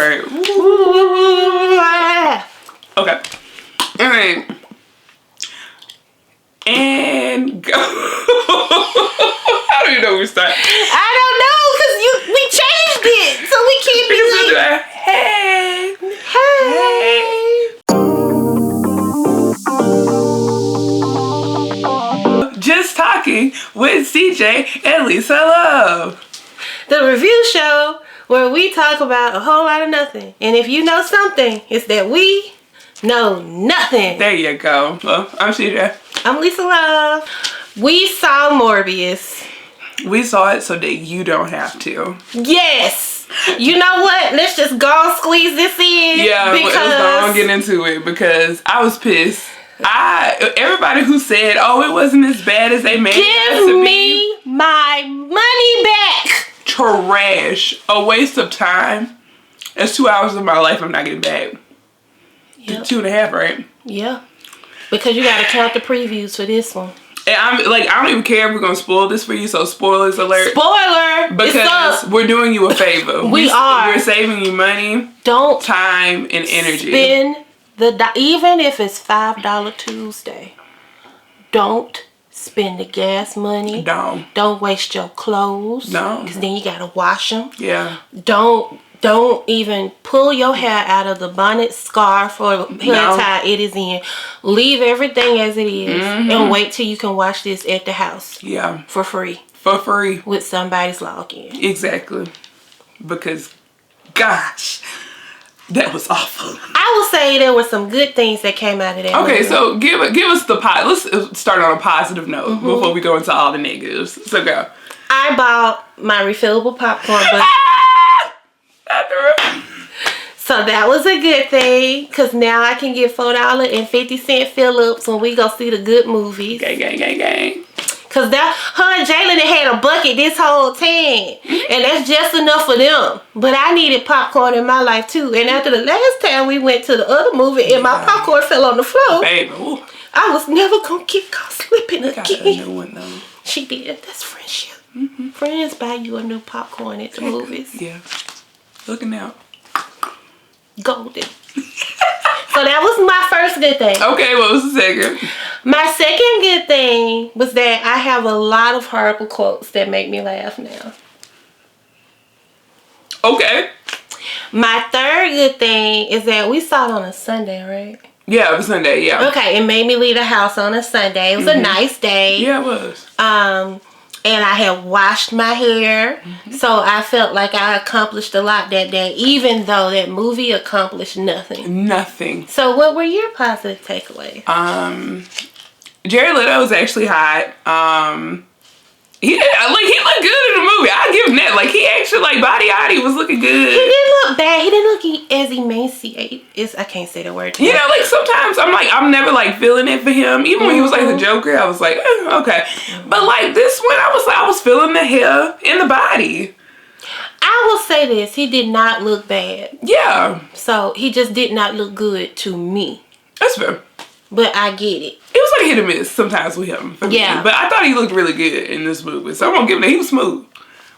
right. Okay. All right. And go. How do you know we start? I don't know, because we changed it, so we can't be like, hey. Just talking with CJ and Lisa Love. The review show where we talk about a whole lot of nothing. And if you know something, it's that we know nothing. There you go. Well, I'm CJ. I'm Lisa Love. We saw Morbius. We saw it so that you don't have to. Yes. You know what? Let's just go and squeeze this in. Yeah, because let's go and get into it because I was pissed. Everybody who said, "Oh, it wasn't as bad as they made it to give me my money back." Trash. A waste of time. That's 2 hours of my life I'm not getting back. Yep. 2.5, right? Yeah. Because you gotta count the previews for this one. And I'm like, I don't even care if we're gonna spoil this for you, so spoilers alert. Spoiler! Because we're doing you a favor. We're saving you money, time, and energy. Spend even if it's $5 Tuesday. Don't spend the gas money. Don't waste your clothes. Because then you gotta wash them. Yeah. Don't even pull your hair out of the bonnet, scarf, or hair tie it is in. Leave everything as it is and wait till you can watch this at the house. Yeah. For free. For free. With somebody's login. Exactly. Because, gosh, that was awful. I will say there were some good things that came out of that movie. So give us the let's start on a positive note before we go into all the negatives. So go. I bought my refillable popcorn bucket. So that was a good thing, because now I can get $4.50 fill-ups when we go see the good movies. Gang. Because her and Jalen had a bucket this whole time, and that's just enough for them. But I needed popcorn in my life too. And after the last time we went to the other movie and my popcorn fell on the floor, baby, I was never going to get caught slipping again. Got a new one, though. She did. That's friendship. Friends buy you a new popcorn at the movies. Yeah. Looking out. Golden. So that was my first good thing. Okay, what was the second? My second good thing was that I have a lot of horrible quotes that make me laugh now. Okay. My third good thing is that we saw it on a Sunday, right? Yeah, it was Sunday, yeah. Okay, it made me leave the house on a Sunday. It was a nice day. Yeah, it was. And I had washed my hair. So I felt like I accomplished a lot that day, even though that movie accomplished nothing. Nothing. So what were your positive takeaways? Jared Leto was actually hot. He looked good in the movie. I'll give him that. Like, he actually, like, body was looking good. He didn't look bad. He didn't look as emaciated. I can't say the word. You know, like, sometimes I'm never, like, feeling it for him. Even when he was, like, the Joker, I was like, okay. But, like, this one, I was feeling the hair and the body. I will say this. He did not look bad. Yeah. So, he just did not look good to me. That's fair. But I get it. It was like hit or miss sometimes with him. Yeah. Me. But I thought he looked really good in this movie. So I'm going to give him that. He was smooth.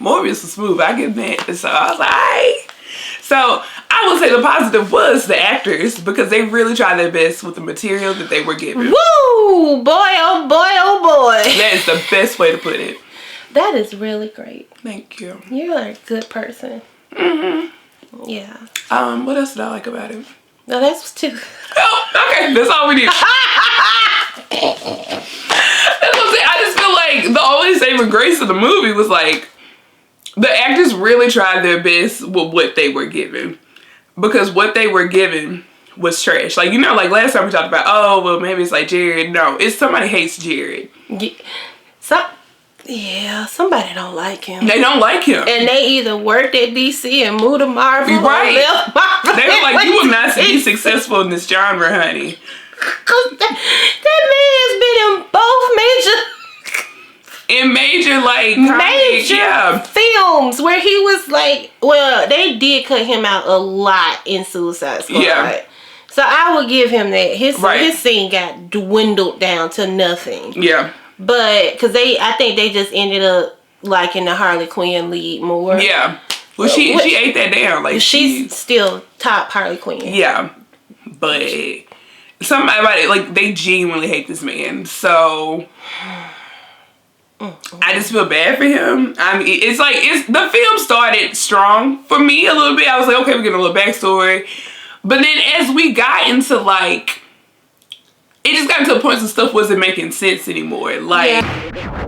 Morbius was smooth. I give him that. So I was like, alright. So I would say the positive was the actors, because they really tried their best with the material that they were given. Woo! Boy, oh boy, oh boy. That is the best way to put it. That is really great. Thank you. You're a good person. Yeah. What else did I like about it? No, that's two. Oh, okay. That's all we need. That's what I'm saying. I just feel like the only saving grace of the movie was, like, the actors really tried their best with what they were given. Because what they were given was trash. Like, you know, like last time we talked about, oh, well, maybe it's like Jared. No, it's somebody hates Jared. Yeah, somebody don't like him. They don't like him. And they either worked at DC and moved to Marvel, right? Or left Marvel. They were like, you will not be successful in this genre, honey. Cause that man has been in both major films where he was like, well, they did cut him out a lot in Suicide Squad. Yeah. So I will give him that. His scene got dwindled down to nothing. Yeah. But, because I think they just ended up liking the Harley Quinn lead more. Yeah. Well, she ate that down. Like she's still top Harley Quinn. Yeah, but somebody like they genuinely hate this man. So I just feel bad for him. I mean, the film started strong for me a little bit. I was like, okay, we're getting a little backstory, but then as we got into like, it just got to a point where stuff wasn't making sense anymore. Like. Yeah.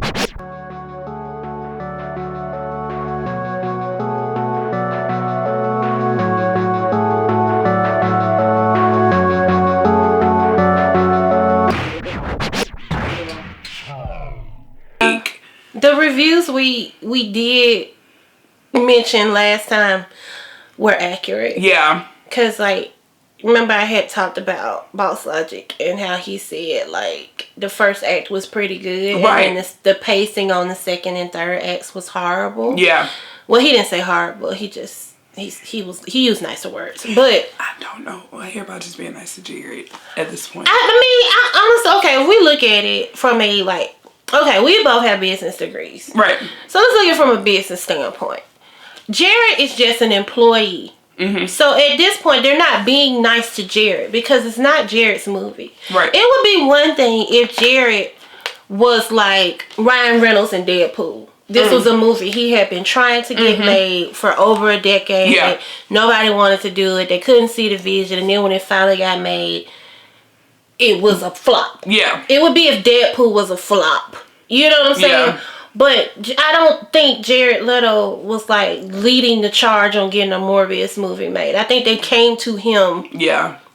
The reviews we did mention last time were accurate. Yeah. Because, like, remember I had talked about Boss Logic and how he said, like, the first act was pretty good. Right. And then the pacing on the second and third acts was horrible. Yeah. Well, he didn't say horrible. He just, he used nicer words. But I don't know. I hear about just being nice to Jared at this point. I honestly, okay, if we look at it from a, like, okay, we both have business degrees. Right. So let's look at it from a business standpoint. Jared is just an employee. Mm-hmm. So at this point, they're not being nice to Jared because it's not Jared's movie. Right. It would be one thing if Jared was like Ryan Reynolds in Deadpool. This was a movie he had been trying to get made for over a decade. Yeah. Nobody wanted to do it. They couldn't see the vision. And then when it finally got made, it was a flop. Yeah. It would be if Deadpool was a flop. You know what I'm saying? Yeah. But I don't think Jared Leto was like leading the charge on getting a Morbius movie made. I think they came to him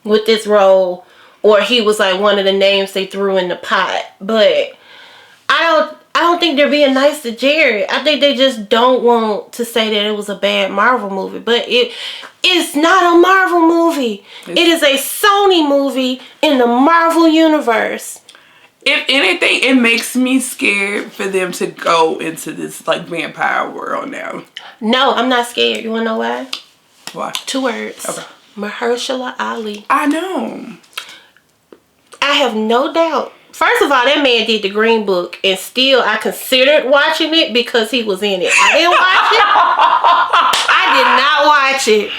with this role, or he was like one of the names they threw in the pot. But I don't think they're being nice to Jared. I think they just don't want to say that it was a bad Marvel movie. But it's not a Marvel movie. It is a Sony movie in the Marvel universe. If anything, it makes me scared for them to go into this like vampire world now. No, I'm not scared. You wanna know why? Why? 2 words. Okay. Mahershala Ali. I know. I have no doubt. First of all, that man did the Green Book, and still I considered watching it because he was in it. I didn't watch it. I did not watch it.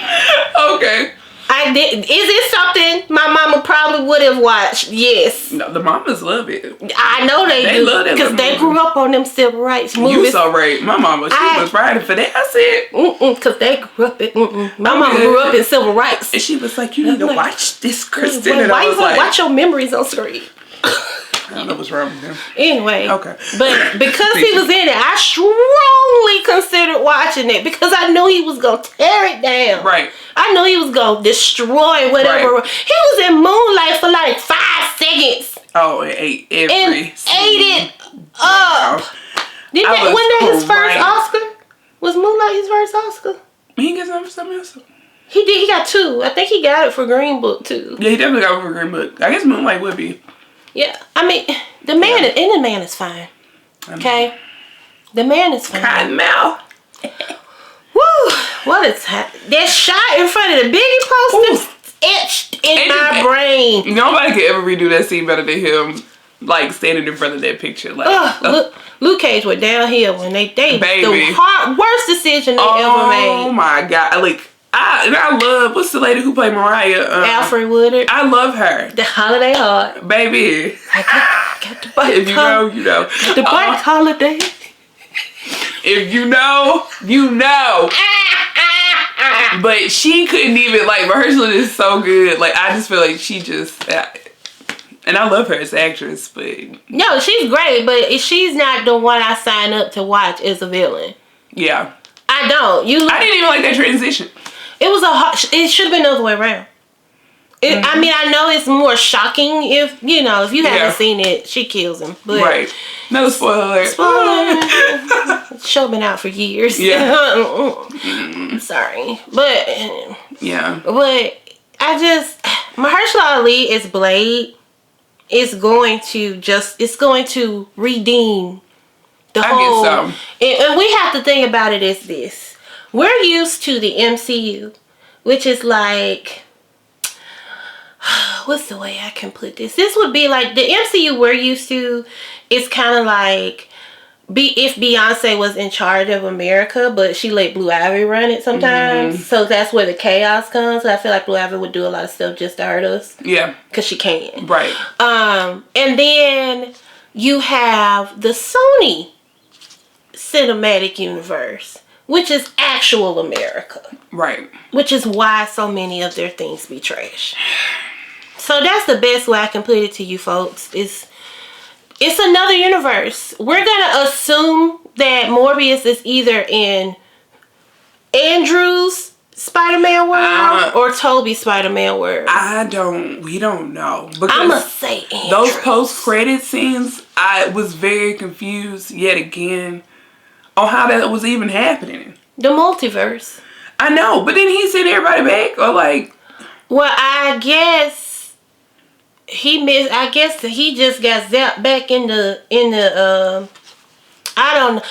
Okay. I did. Is it something my mama probably would have watched? Yes. No, the mamas love it. I know they do. Love that because they grew up on them civil rights movies. You so right. My mama, she was riding for that. I said, because they grew up in. My mama grew up in civil rights, and she was like, "You need to watch this, Kristen." And why I was like, watch your memories on screen? I don't know what's wrong with him. Anyway. Okay. But because he was in it, I strongly considered watching it because I knew he was going to tear it down. Right. I knew he was going to destroy whatever. Right. He was in Moonlight for like 5 seconds. Oh, and ate every ate it up. Wasn't that his first Oscar? Was Moonlight his first Oscar? He didn't get something for something else. He did. He got 2. I think he got it for Green Book too. Yeah, he definitely got it for Green Book. I guess Moonlight would be. Yeah, I mean, the man is fine. Okay, the man is fine. Cottonmouth. Woo! What is that shot in front of the Biggie poster etched in my brain. Nobody could ever redo that scene better than him. Like standing in front of that picture. Like, Luke Cage went downhill when they baby. The worst decision they ever made. Oh my god! Like. I love, what's the lady who played Mariah? Alfred Woodard. I love her. The Holiday Heart. Baby. I got the bike. If you know, you know. The bike holiday. If you know, you know. But she couldn't even, like, Mahershala is so good. Like, I just feel like she just, and I love her as an actress, but. No, she's great, but she's not the one I sign up to watch as a villain. Yeah. I don't. I didn't even like that transition. It should have been the other way around. I mean, I know it's more shocking if you haven't seen it. She kills him, but right. No spoiler. Show been out for years. Yeah. Sorry, but yeah. But Mahershala Ali as Blade is going to redeem the whole. I guess so. And we have to think about it as this. We're used to the MCU, which is like, what's the way I can put this? This would be like, the MCU we're used to is kind of like if Beyonce was in charge of America, but she let Blue Ivy run it sometimes. So that's where the chaos comes. So I feel like Blue Ivy would do a lot of stuff just to hurt us. Yeah. Because she can. Right. And then you have the Sony cinematic universe, which is actual America. Right. Which is why so many of their things be trash. So that's the best way I can put it to you folks. It's another universe. We're gonna assume that Morbius is either in Andrew's Spider-Man world or Toby's Spider-Man world. We don't know. Because I'ma say Andrew. Those post-credit scenes, I was very confused yet again on how that was even happening. The multiverse. I know, but then he sent everybody back, or like... Well, I guess he missed. I guess he just got zapped back in the. I don't know.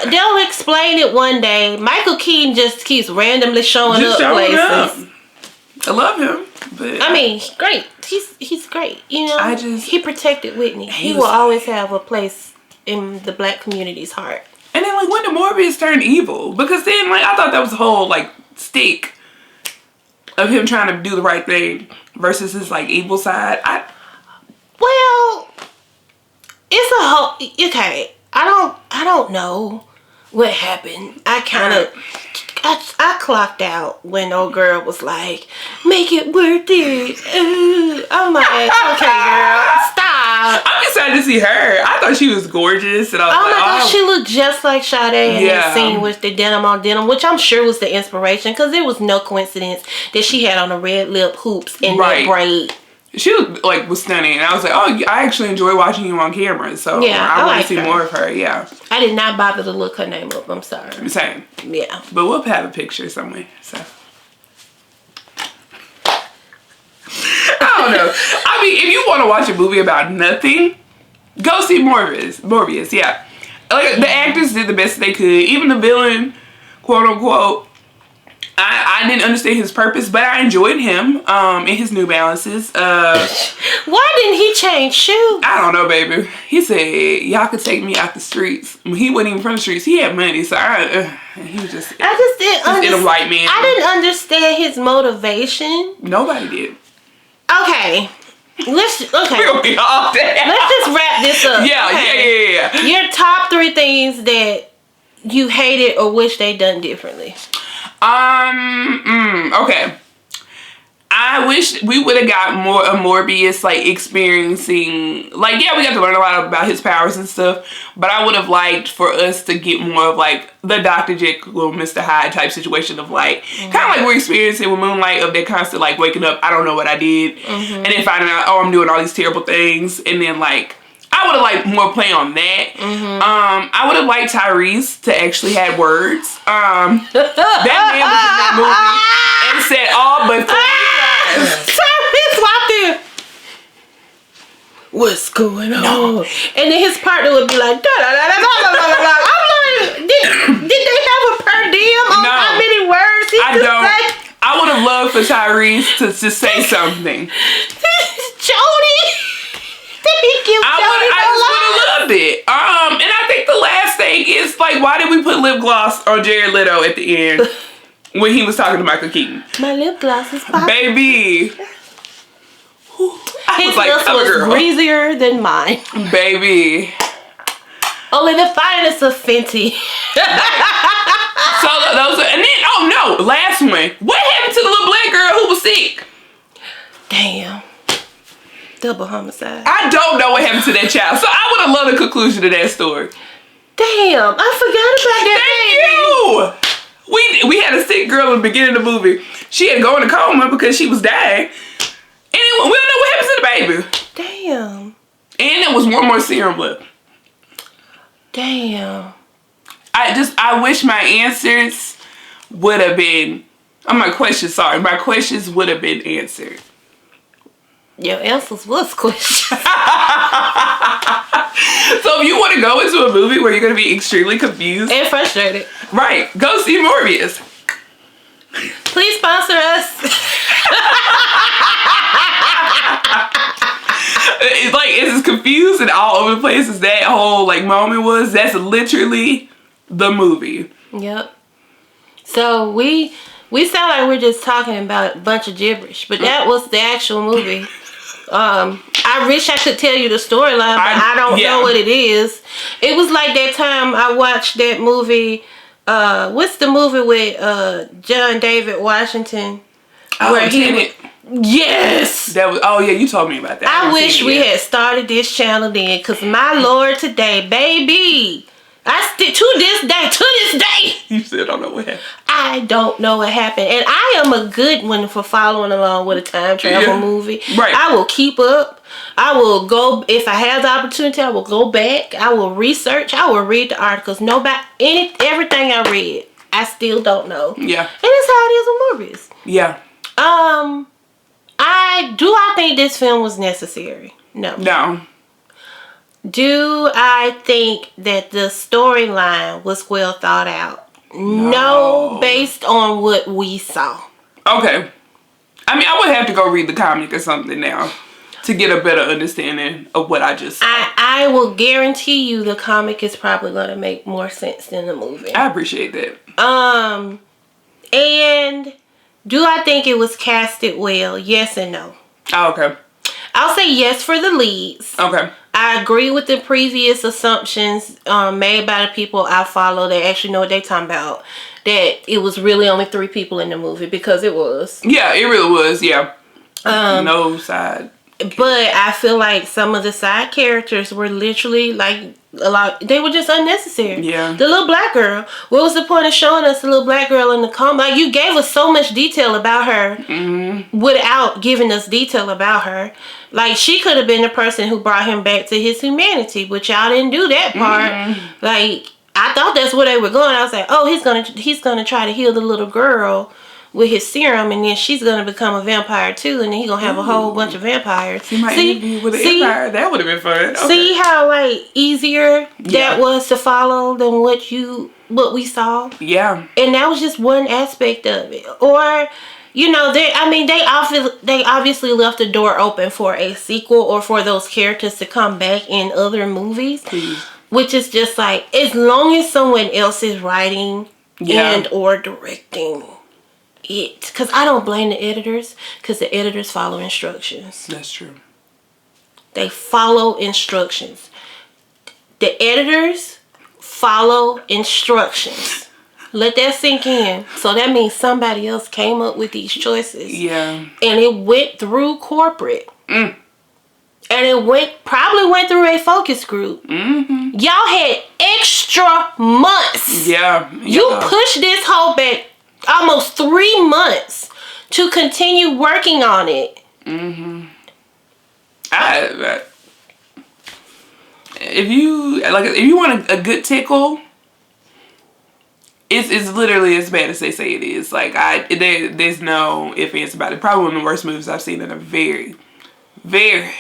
They'll explain it one day. Michael Keaton just keeps randomly showing up places. I love him, but I mean, great. He's great. You know, he protected Whitney. He will always have a place in the black community's heart. And then, like, when did Morbius turn evil? Because then, like, I thought that was the whole like stick of him trying to do the right thing versus his like evil side. Well, it's a whole okay. I don't know what happened. I clocked out when old girl was like, "Make it worth it." I'm like, okay, girl, stop. I'm excited to see her. I thought she was gorgeous, and I was oh my gosh, she looked just like Sade in that scene with the denim on denim, which I'm sure was the inspiration, because there was no coincidence that she had on the red lip hoops and that braid. She was stunning, and I was like, oh, I actually enjoy watching you on camera, so I want to see more of her. Yeah, I did not bother to look her name up. I'm sorry. Same. Yeah, but we'll have a picture somewhere. So I don't know. I mean, if you want to watch a movie about nothing, go see Morbius. Yeah, like the actors did the best they could. Even the villain, quote unquote. I didn't understand his purpose, but I enjoyed him in his New Balances. Why didn't he change shoes? I don't know, baby. He said, y'all could take me out the streets. He wasn't even from the streets. He had money, so he was just... I just didn't understand. In a white man. I didn't understand his motivation. Nobody did. Okay. We're gonna be all day. Let's just wrap this up. Yeah. Your top 3 things that you hated or wish they done differently. Okay. I wish we would have got more of Morbius, like, experiencing, like, yeah, we got to learn a lot about his powers and stuff, but I would have liked for us to get more of, like, the Dr. Jekyll, Mr. Hyde type situation of, like, kind of like we're experiencing with Moonlight, of that constant, like, waking up, I don't know what I did, and then finding out, oh, I'm doing all these terrible things, and then, like, I would have liked more play on that. I would have liked Tyrese to actually have words. That man was in that movie and said all but 3 times. Tyrese walked in. What's going on? No. And then his partner would be like, da da da da da da da. I'm like, did they have a per diem on how many words he could say? I would have loved for Tyrese to just say something. Jody. I just would have loved it. And I think the last thing is, like, why did we put lip gloss on Jared Leto at the end when he was talking to Michael Keaton? My lip gloss is popping. Baby. His lips was greasier than mine. Baby. Only the finest of Fenty. So those are, and then, oh no, last one. What happened to the little black girl who was sick? Damn. Double homicide. I don't know what happened to that child. So I would have loved the conclusion to that story. Damn, I forgot about that. Thank you. We had a sick girl in the beginning of the movie. She had to go in a coma because she was dying. And we don't know what happened to the baby. Damn. And there was one more serum left. Damn. I wish my answers would have been, my questions would have been answered. Your answers was questions. So if you want to go into a movie where you're going to be extremely confused and frustrated, right, go see Morbius. Please sponsor us. It's like it's as confused and all over the place as that whole like moment was. That's literally the movie. Yep. So we sound like we're just talking about a bunch of gibberish, but that was the actual movie. I wish I could tell you the storyline, but I don't know what it is. It was like that time I watched that movie. What's the movie with John David Washington? Where he yes, that was. Oh yeah, you told me about that. I wish we had started this channel then, cause my Lord, today, baby, I still to this day. You still don't know what happened. I don't know what happened, and I am a good one for following along with a time travel movie. Right. I will keep up. I will go if I have the opportunity. I will go back. I will research. I will read the articles. Everything I read, I still don't know. Yeah. And that's how it is with Morbius. Yeah. I think this film was necessary? No. No. Do I think that the storyline was well thought out? No, based on what we saw. Okay. I mean, I would have to go read the comic or something now to get a better understanding of what I just saw. I will guarantee you the comic is probably going to make more sense than the movie. I appreciate that. And do I think it was casted well? Yes and no. Oh, okay. I'll say yes for the leads. Okay. I agree with the previous assumptions made by the people I follow that actually know what they're talking about. That it was really only 3 people in the movie, because it was. Yeah, it really was. Yeah. No side. But I feel like some of the side characters were literally like they were just unnecessary. Yeah. The little black girl. What was the point of showing us the little black girl in the comic? Like, you gave us so much detail about her without giving us detail about her. Like, she could have been the person who brought him back to his humanity, but y'all didn't do that part. Like, I thought that's where they were going. I was like, oh, he's gonna try to heal the little girl with his serum, and then she's gonna become a vampire too, and then he's gonna have a whole bunch of vampires. He might interview with an empire. That would have been fun. Okay. See how like easier that was to follow than what we saw. Yeah. And that was just one aspect of it. Or, you know, they obviously left the door open for a sequel or for those characters to come back in other movies. Please. Which is just like, as long as someone else is writing and or directing it, because I don't blame the editors, because the editors follow instructions. That's true. They follow instructions. The editors follow instructions. Let that sink in. So that means somebody else came up with these choices. Yeah. And it went through corporate. And it probably went through a focus group. Y'all had extra months. Yeah. You pushed this whole back almost 3 months to continue working on it. If you want a good tickle, it's literally as bad as they say it is. Like, there's no ifs, ands about it. Probably one of the worst movies I've seen in a very, very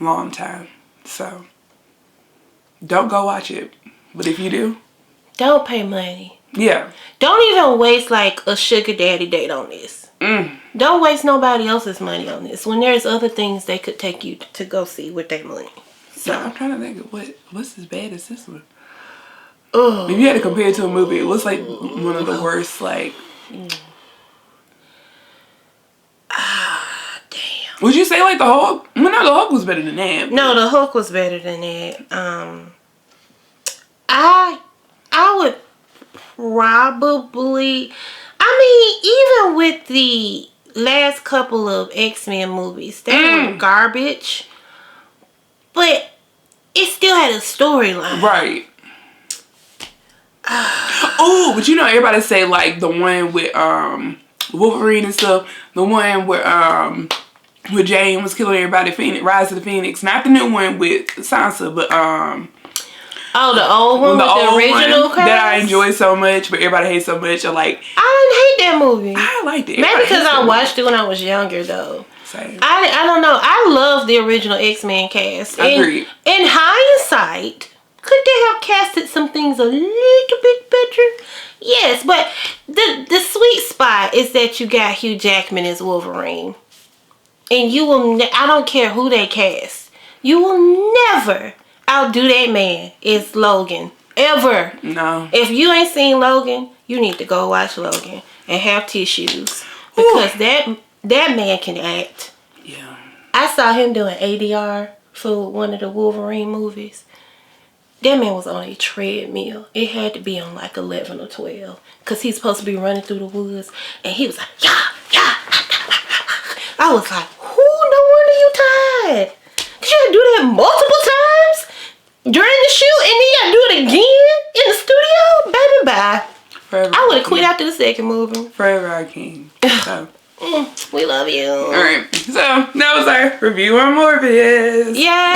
long time. So don't go watch it. But if you do, don't pay money. Yeah. Don't even waste like a sugar daddy date on this. Don't waste nobody else's money on this when there's other things they could take you to go see with their money. So I'm trying to think of what's as bad as this one. If you had to compare it to a movie, it was like one of the worst. Like, damn. Would you say like the Hulk? Well, no, the Hulk was better than that. No, the Hulk was better than that. I would probably, even with the last couple of X-Men movies, they were garbage, but it still had a storyline. Right. Oh, but you know, everybody say like the one with Wolverine and stuff, the one where Jane was killing everybody, Rise of the Phoenix, not the new one with Sansa, but oh, the old one, the original cast that I enjoyed so much, but everybody hates so much. I didn't hate that movie. I liked it. Maybe because I watched it when I was younger, though. Same. I don't know. I love the original X-Men cast. Agreed. In hindsight, could they have casted some things a little bit better? Yes, but the sweet spot is that you got Hugh Jackman as Wolverine, and I don't care who they cast. You will never outdo that man. It's Logan. Ever. No. If you ain't seen Logan, you need to go watch Logan and have tissues. Because that man can act. Yeah. I saw him doing ADR for one of the Wolverine movies. That man was on a treadmill. It had to be on like 11 or 12. Because he's supposed to be running through the woods. And he was like, yeah. I was like, no wonder you tired. Cause you gotta do that multiple times during the shoot. And then you gotta do it again in the studio. Baby, bye. Forever I would have quit after the second movie. Forever our king. So. We love you. Alright, so that was our review on Morbius. Yeah.